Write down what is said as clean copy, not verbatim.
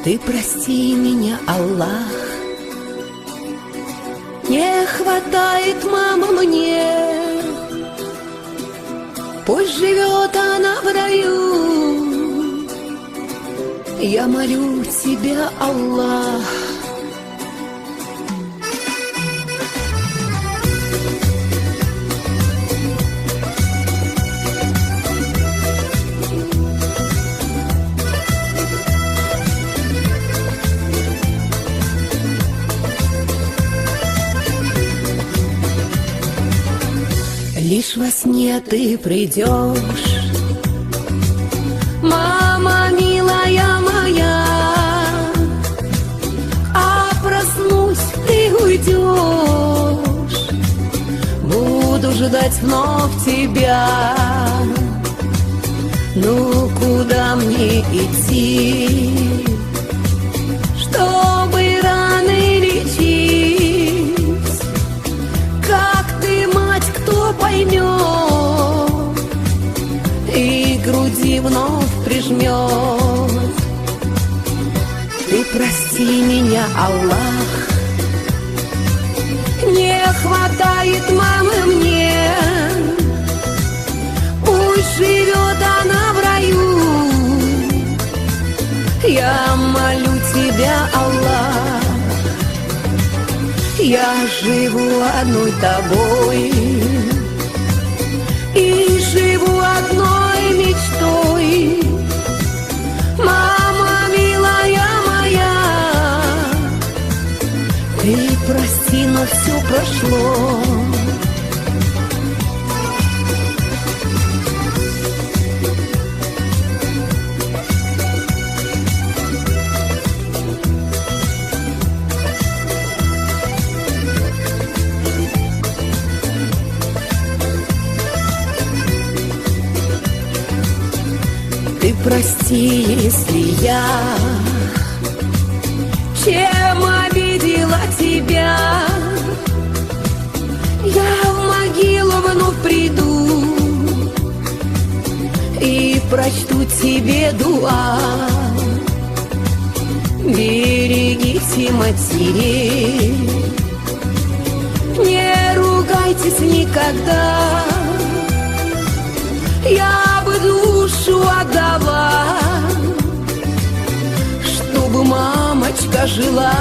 Ты прости меня, Аллах. Не хватает, мама, мне, пусть живет она в раю. Я молю тебя, Аллах. Лишь во сне ты придешь, мама милая моя, а проснусь, ты уйдешь. Буду ждать вновь тебя. Ну куда мне идти, чтобы раны лечить? Как ты, мать, кто поймет и груди вновь прижмет? Ты прости меня, Аллах. Не хватает мамы мне, пусть живет она в раю. Я молю тебя, Аллах. Я живу одной тобой и живу одной мечтой. Мама милая моя, ты прости, но все прошло. Ты прости, если я чем обидела тебя. Я в могилу вновь приду и прочту тебе дуа. Берегите матерей, не ругайтесь никогда. Я бы душу отдала, чтобы мамочка жила.